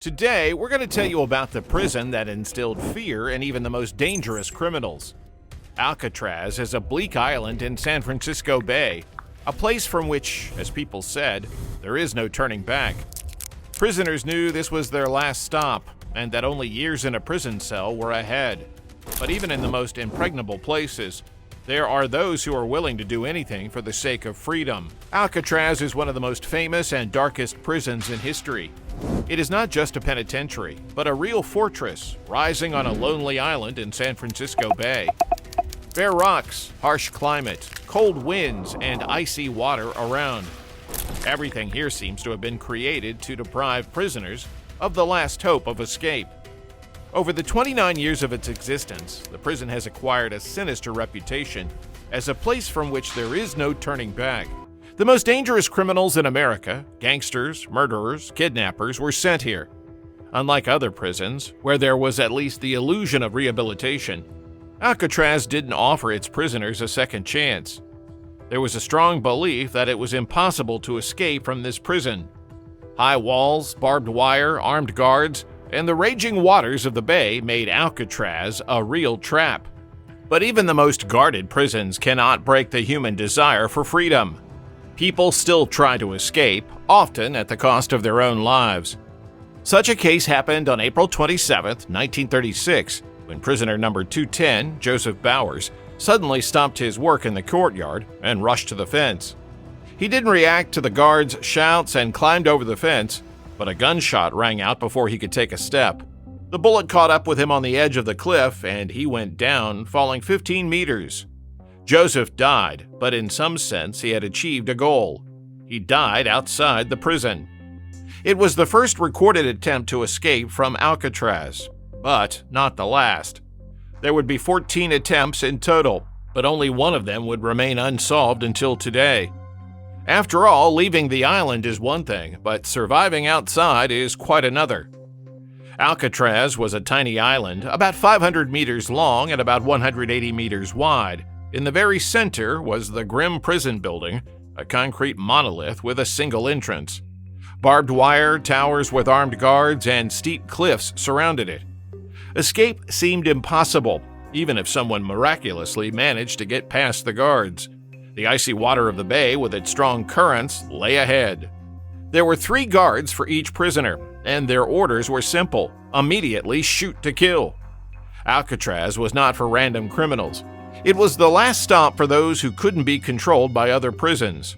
Today, we're going to tell you about the prison that instilled fear in even the most dangerous criminals. Alcatraz is a bleak island in San Francisco Bay, a place from which, as people said, there is no turning back. Prisoners knew this was their last stop, and that only years in a prison cell were ahead. But even in the most impregnable places, there are those who are willing to do anything for the sake of freedom. Alcatraz is one of the most famous and darkest prisons in history. It is not just a penitentiary, but a real fortress rising on a lonely island in San Francisco Bay. Bare rocks, harsh climate, cold winds, and icy water around. Everything here seems to have been created to deprive prisoners of the last hope of escape. Over the 29 years of its existence, the prison has acquired a sinister reputation as a place from which there is no turning back. The most dangerous criminals in America, gangsters, murderers, kidnappers, were sent here. Unlike other prisons, where there was at least the illusion of rehabilitation, Alcatraz didn't offer its prisoners a second chance. There was a strong belief that it was impossible to escape from this prison. High walls, barbed wire, armed guards, and the raging waters of the bay made Alcatraz a real trap. But even the most guarded prisons cannot break the human desire for freedom. People still try to escape, often at the cost of their own lives. Such a case happened on April 27, 1936, when prisoner number 210, Joseph Bowers, suddenly stopped his work in the courtyard and rushed to the fence. He didn't react to the guards' shouts and climbed over the fence, but a gunshot rang out before he could take a step. The bullet caught up with him on the edge of the cliff, and he went down, falling 15 meters. Joseph died, but in some sense he had achieved a goal. He died outside the prison. It was the first recorded attempt to escape from Alcatraz, but not the last. There would be 14 attempts in total, but only one of them would remain unsolved until today. After all, leaving the island is one thing, but surviving outside is quite another. Alcatraz was a tiny island, about 500 meters long and about 180 meters wide. In the very center was the grim prison building, a concrete monolith with a single entrance. Barbed wire, towers with armed guards, and steep cliffs surrounded it. Escape seemed impossible, even if someone miraculously managed to get past the guards. The icy water of the bay, with its strong currents, lay ahead. There were 3 guards for each prisoner, and their orders were simple: immediately shoot to kill. Alcatraz was not for random criminals. It was the last stop for those who couldn't be controlled by other prisons.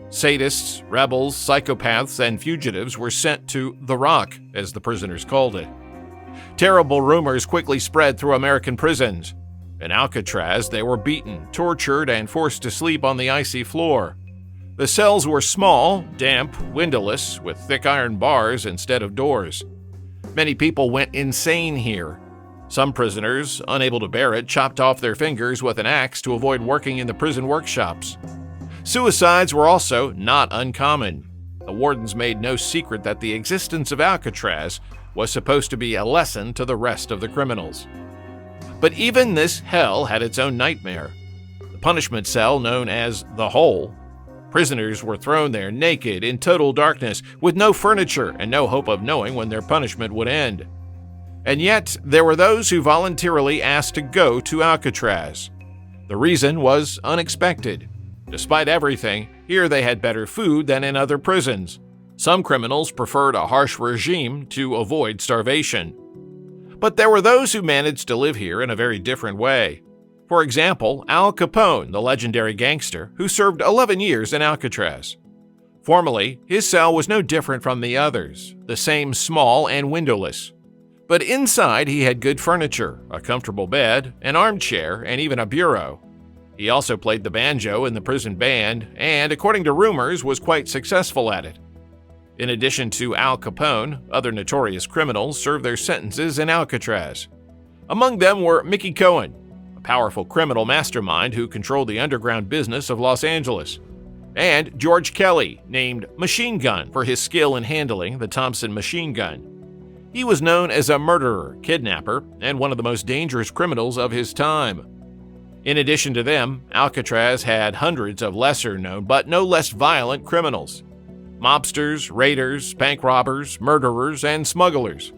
Sadists, rebels, psychopaths, and fugitives were sent to the Rock, as the prisoners called it. Terrible rumors quickly spread through American prisons. In Alcatraz, they were beaten, tortured, and forced to sleep on the icy floor. The cells were small, damp, windowless, with thick iron bars instead of doors. Many people went insane here. Some prisoners, unable to bear it, chopped off their fingers with an axe to avoid working in the prison workshops. Suicides were also not uncommon. The wardens made no secret that the existence of Alcatraz was supposed to be a lesson to the rest of the criminals. But even this hell had its own nightmare. The punishment cell, known as the Hole. Prisoners were thrown there naked, in total darkness, with no furniture and no hope of knowing when their punishment would end. And yet, there were those who voluntarily asked to go to Alcatraz. The reason was unexpected. Despite everything, here they had better food than in other prisons. Some criminals preferred a harsh regime to avoid starvation. But there were those who managed to live here in a very different way. For example, Al Capone, the legendary gangster, who served 11 years in Alcatraz. Formally, his cell was no different from the others, the same small and windowless. But inside he had good furniture, a comfortable bed, an armchair, and even a bureau. He also played the banjo in the prison band and, according to rumors, was quite successful at it. In addition to Al Capone, other notorious criminals served their sentences in Alcatraz. Among them were Mickey Cohen, a powerful criminal mastermind who controlled the underground business of Los Angeles, and George Kelly, named Machine Gun for his skill in handling the Thompson machine gun. He was known as a murderer, kidnapper, and one of the most dangerous criminals of his time. In addition to them, Alcatraz had hundreds of lesser-known but no less violent criminals. mobsters, raiders, bank robbers, murderers, and smugglers.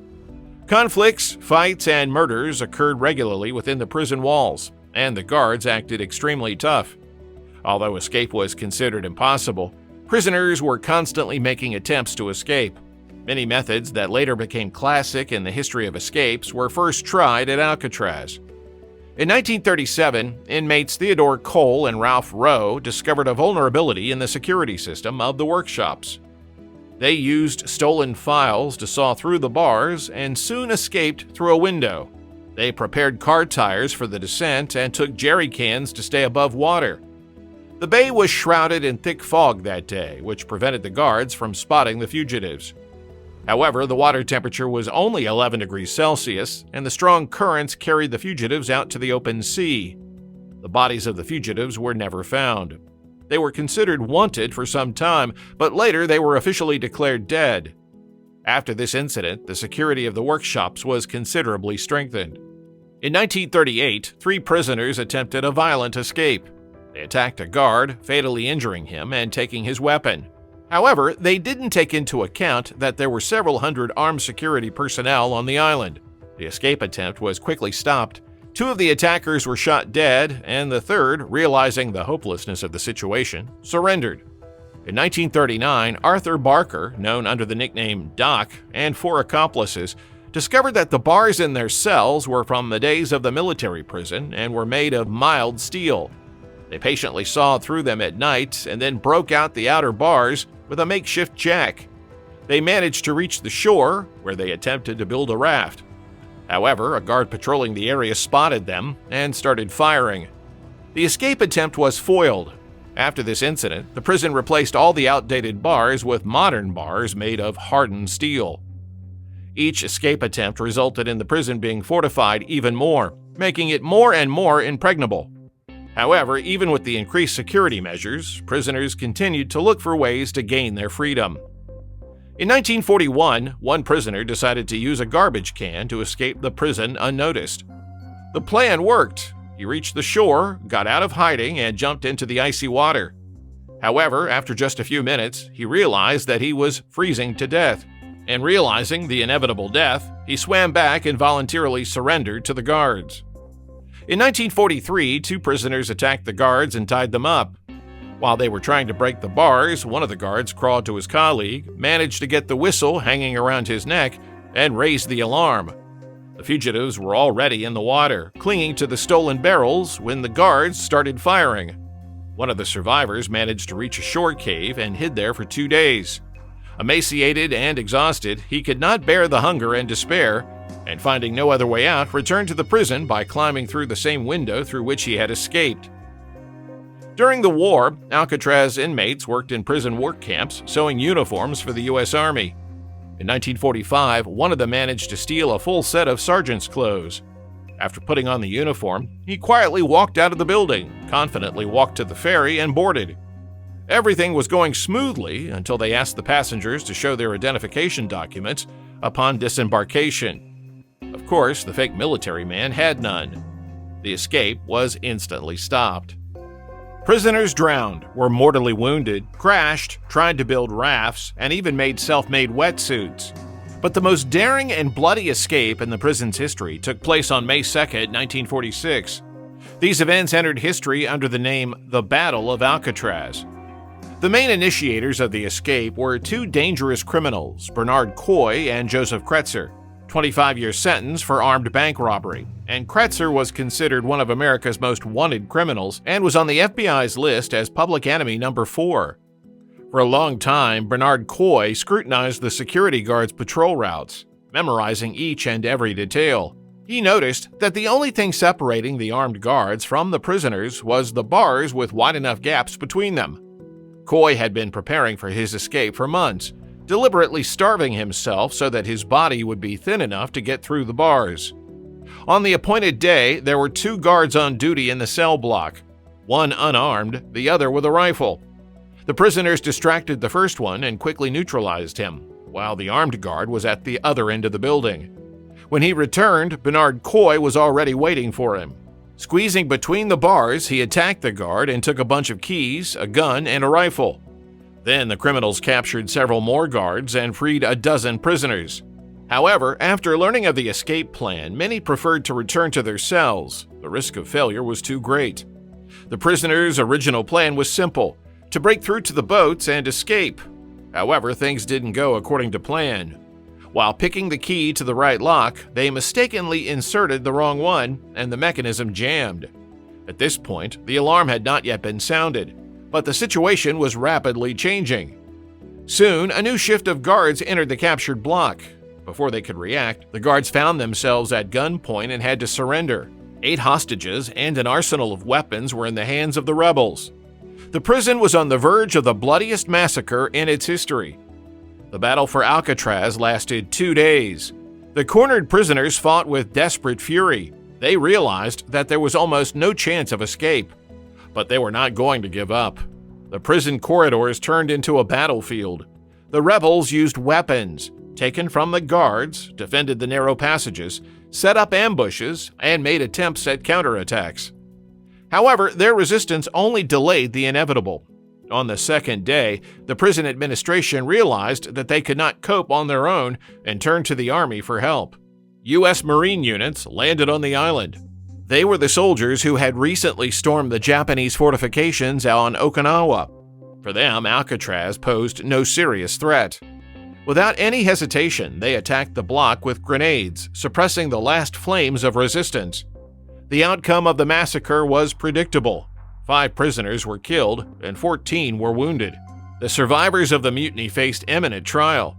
Conflicts, fights, and murders occurred regularly within the prison walls, and the guards acted extremely tough. Although escape was considered impossible, prisoners were constantly making attempts to escape. Many methods that later became classic in the history of escapes were first tried at Alcatraz. In 1937, inmates Theodore Cole and Ralph Rowe discovered a vulnerability in the security system of the workshops. They used stolen files to saw through the bars and soon escaped through a window. They prepared car tires for the descent and took jerry cans to stay above water. The bay was shrouded in thick fog that day, which prevented the guards from spotting the fugitives. However, the water temperature was only 11 degrees Celsius, and the strong currents carried the fugitives out to the open sea. The bodies of the fugitives were never found. They were considered wanted for some time, but later they were officially declared dead. After this incident, the security of the workshops was considerably strengthened. In 1938, 3 prisoners attempted a violent escape. They attacked a guard, fatally injuring him and taking his weapon. However, they didn't take into account that there were several hundred armed security personnel on the island. The escape attempt was quickly stopped. 2 of the attackers were shot dead, and the third, realizing the hopelessness of the situation, surrendered. In 1939, Arthur Barker, known under the nickname Doc, and 4 accomplices, discovered that the bars in their cells were from the days of the military prison and were made of mild steel. They patiently sawed through them at night and then broke out the outer bars with a makeshift jack. They managed to reach the shore, where they attempted to build a raft. However, a guard patrolling the area spotted them and started firing. The escape attempt was foiled. After this incident, the prison replaced all the outdated bars with modern bars made of hardened steel. Each escape attempt resulted in the prison being fortified even more, making it more and more impregnable. However, even with the increased security measures, prisoners continued to look for ways to gain their freedom. In 1941, one prisoner decided to use a garbage can to escape the prison unnoticed. The plan worked. He reached the shore, got out of hiding, and jumped into the icy water. However, after just a few minutes, he realized that he was freezing to death. And realizing the inevitable death, he swam back and voluntarily surrendered to the guards. In 1943, 2 prisoners attacked the guards and tied them up. While they were trying to break the bars, one of the guards crawled to his colleague, managed to get the whistle hanging around his neck, and raised the alarm. The fugitives were already in the water, clinging to the stolen barrels when the guards started firing. One of the survivors managed to reach a shore cave and hid there for 2 days. Emaciated and exhausted, he could not bear the hunger and despair, and finding no other way out, returned to the prison by climbing through the same window through which he had escaped. During the war, Alcatraz inmates worked in prison work camps, sewing uniforms for the U.S. Army. In 1945, one of them managed to steal a full set of sergeant's clothes. After putting on the uniform, he quietly walked out of the building, confidently walked to the ferry, and boarded. Everything was going smoothly until they asked the passengers to show their identification documents upon disembarkation. Of course, the fake military man had none. The escape was instantly stopped. Prisoners drowned, were mortally wounded, crashed, tried to build rafts, and even made self-made wetsuits. But the most daring and bloody escape in the prison's history took place on May 2, 1946. These events entered history under the name the Battle of Alcatraz. The main initiators of the escape were 2 dangerous criminals, Bernard Coy and Joseph Kretzer. 25-year sentence for armed bank robbery, and Kretzer was considered one of America's most wanted criminals and was on the FBI's list as public enemy number 4. For a long time, Bernard Coy scrutinized the security guards' patrol routes, memorizing each and every detail. He noticed that the only thing separating the armed guards from the prisoners was the bars with wide enough gaps between them. Coy had been preparing for his escape for months, deliberately starving himself so that his body would be thin enough to get through the bars. On the appointed day, there were 2 guards on duty in the cell block, one unarmed, the other with a rifle. The prisoners distracted the first one and quickly neutralized him, while the armed guard was at the other end of the building. When he returned, Bernard Coy was already waiting for him. Squeezing between the bars, he attacked the guard and took a bunch of keys, a gun, and a rifle. Then the criminals captured several more guards and freed a dozen prisoners. However, after learning of the escape plan, many preferred to return to their cells. The risk of failure was too great. The prisoners' original plan was simple: to break through to the boats and escape. However, things didn't go according to plan. While picking the key to the right lock, they mistakenly inserted the wrong one, and the mechanism jammed. At this point, the alarm had not yet been sounded, but the situation was rapidly changing. Soon, a new shift of guards entered the captured block. Before they could react, the guards found themselves at gunpoint and had to surrender. 8 hostages and an arsenal of weapons were in the hands of the rebels. The prison was on the verge of the bloodiest massacre in its history. The battle for Alcatraz lasted 2 days. The cornered prisoners fought with desperate fury. They realized that there was almost no chance of escape, but they were not going to give up. The prison corridors turned into a battlefield. The rebels used weapons taken from the guards, defended the narrow passages, set up ambushes, and made attempts at counterattacks. However, their resistance only delayed the inevitable. On the second day, the prison administration realized that they could not cope on their own and turned to the army for help. U.S. Marine units landed on the island. They were the soldiers who had recently stormed the Japanese fortifications on Okinawa. For them, Alcatraz posed no serious threat. Without any hesitation, they attacked the block with grenades, suppressing the last flames of resistance. The outcome of the massacre was predictable. 5 prisoners were killed and 14 were wounded. The survivors of the mutiny faced imminent trial.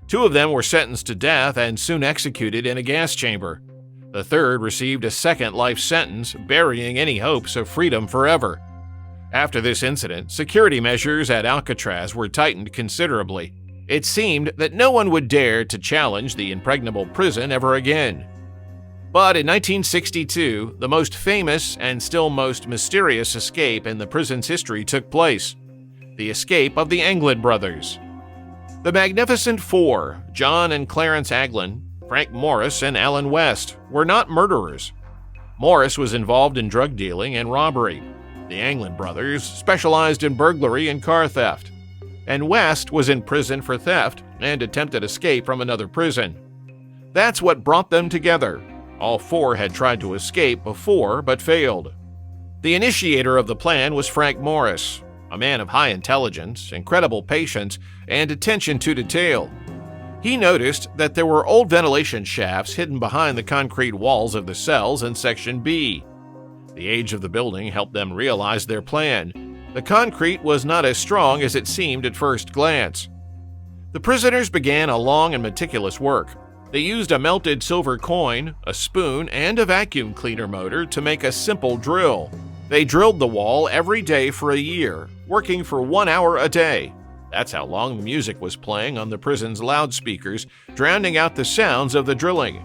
2 of them were sentenced to death and soon executed in a gas chamber. The third received a second life sentence, burying any hopes of freedom forever. After this incident, security measures at Alcatraz were tightened considerably. It seemed that no one would dare to challenge the impregnable prison ever again. But in 1962, the most famous and still most mysterious escape in the prison's history took place: the escape of the Anglin brothers. The Magnificent Four, John and Clarence Anglin, Frank Morris, and Alan West, were not murderers. Morris was involved in drug dealing and robbery. The Anglin brothers specialized in burglary and car theft. And West was in prison for theft and attempted escape from another prison. That's what brought them together. All 4 had tried to escape before but failed. The initiator of the plan was Frank Morris, a man of high intelligence, incredible patience, and attention to detail. He noticed that there were old ventilation shafts hidden behind the concrete walls of the cells in Section B. The age of the building helped them realize their plan. The concrete was not as strong as it seemed at first glance. The prisoners began a long and meticulous work. They used a melted silver coin, a spoon, and a vacuum cleaner motor to make a simple drill. They drilled the wall every day for a year, working for 1 hour a day. That's how long the music was playing on the prison's loudspeakers, drowning out the sounds of the drilling.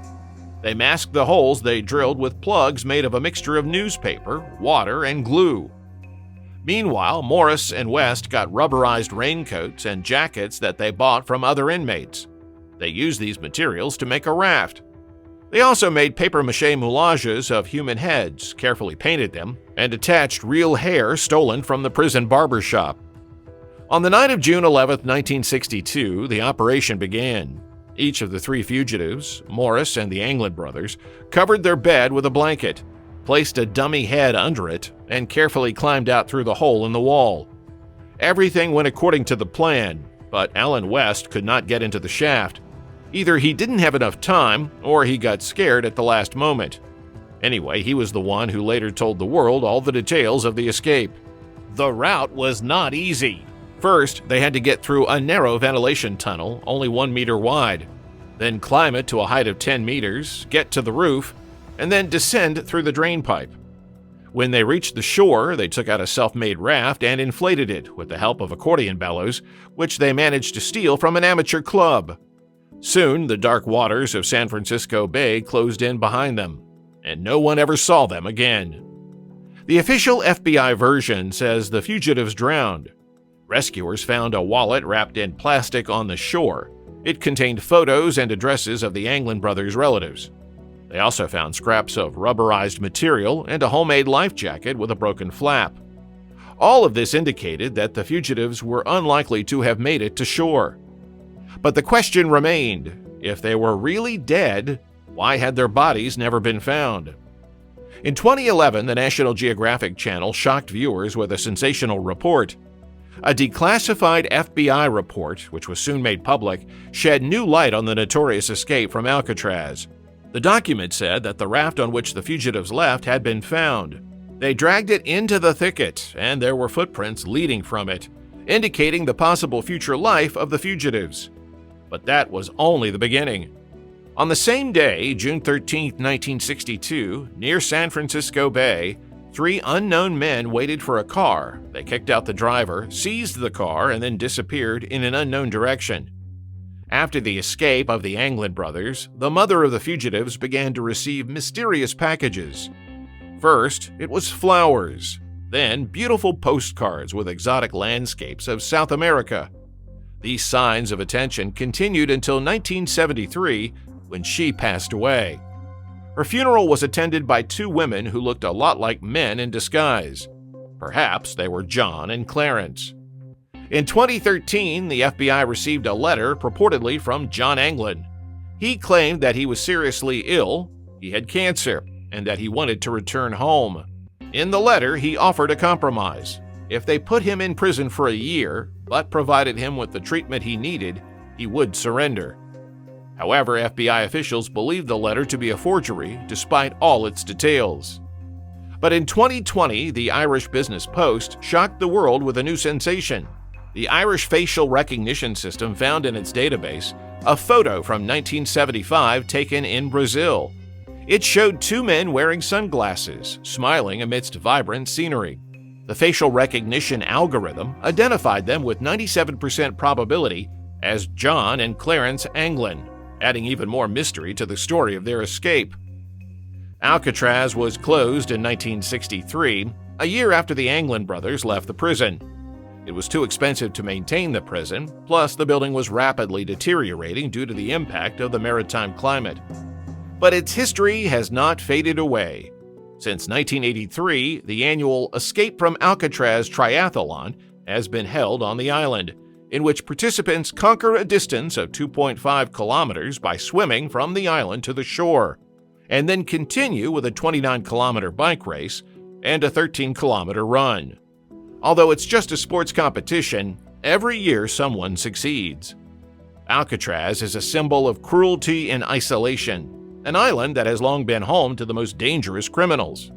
They masked the holes they drilled with plugs made of a mixture of newspaper, water, and glue. Meanwhile, Morris and West got rubberized raincoats and jackets that they bought from other inmates. They used these materials to make a raft. They also made papier-mâché moulages of human heads, carefully painted them, and attached real hair stolen from the prison barber shop. On the night of June 11, 1962, the operation began. Each of the 3 fugitives, Morris and the Anglin brothers, covered their bed with a blanket, placed a dummy head under it, and carefully climbed out through the hole in the wall. Everything went according to the plan, but Alan West could not get into the shaft. Either he didn't have enough time, or he got scared at the last moment. Anyway, he was the one who later told the world all the details of the escape. The route was not easy. First, they had to get through a narrow ventilation tunnel, only 1 meter wide, then climb it to a height of 10 meters, get to the roof, and then descend through the drain pipe. When they reached the shore, they took out a self-made raft and inflated it with the help of accordion bellows, which they managed to steal from an amateur club. Soon, the dark waters of San Francisco Bay closed in behind them, and no one ever saw them again. The official FBI version says the fugitives drowned. Rescuers found a wallet wrapped in plastic on the shore. It contained photos and addresses of the Anglin brothers' relatives. They also found scraps of rubberized material and a homemade life jacket with a broken flap. All of this indicated that the fugitives were unlikely to have made it to shore. But the question remained, if they were really dead, why had their bodies never been found? In 2011, the National Geographic Channel shocked viewers with a sensational report. A declassified FBI report, which was soon made public, shed new light on the notorious escape from Alcatraz. The document said that the raft on which the fugitives left had been found. They dragged it into the thicket, and there were footprints leading from it, indicating the possible future life of the fugitives. But that was only the beginning. On the same day, June 13, 1962, near San Francisco Bay, 3 unknown men waited for a car. They kicked out the driver, seized the car, and then disappeared in an unknown direction. After the escape of the Anglin brothers, the mother of the fugitives began to receive mysterious packages. First, it was flowers, then beautiful postcards with exotic landscapes of South America. These signs of attention continued until 1973, when she passed away. Her funeral was attended by 2 women who looked a lot like men in disguise. Perhaps they were John and Clarence. In 2013, the FBI received a letter purportedly from John Anglin. He claimed that he was seriously ill, he had cancer, and that he wanted to return home. In the letter, he offered a compromise. If they put him in prison for a year, but provided him with the treatment he needed, he would surrender. However, FBI officials believed the letter to be a forgery, despite all its details. But in 2020, the Irish Business Post shocked the world with a new sensation. The Irish facial recognition system found in its database a photo from 1975 taken in Brazil. It showed 2 men wearing sunglasses, smiling amidst vibrant scenery. The facial recognition algorithm identified them with 97% probability as John and Clarence Anglin, adding even more mystery to the story of their escape. Alcatraz was closed in 1963, a year after the Anglin brothers left the prison. It was too expensive to maintain the prison, plus the building was rapidly deteriorating due to the impact of the maritime climate. But its history has not faded away. Since 1983, the annual Escape from Alcatraz Triathlon has been held on the island, in which participants conquer a distance of 2.5 kilometers by swimming from the island to the shore, and then continue with a 29-kilometer bike race and a 13-kilometer run. Although it's just a sports competition, every year someone succeeds. Alcatraz is a symbol of cruelty and isolation, an island that has long been home to the most dangerous criminals.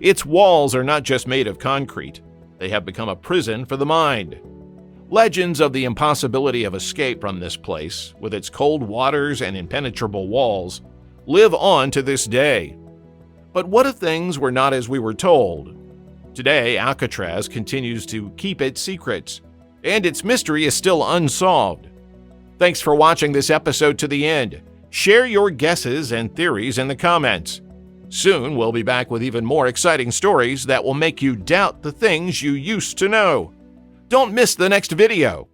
Its walls are not just made of concrete, they have become a prison for the mind. Legends of the impossibility of escape from this place, with its cold waters and impenetrable walls, live on to this day. But what if things were not as we were told? Today, Alcatraz continues to keep its secrets, and its mystery is still unsolved. Thanks for watching this episode to the end. Share your guesses and theories in the comments. Soon, we'll be back with even more exciting stories that will make you doubt the things you used to know. Don't miss the next video.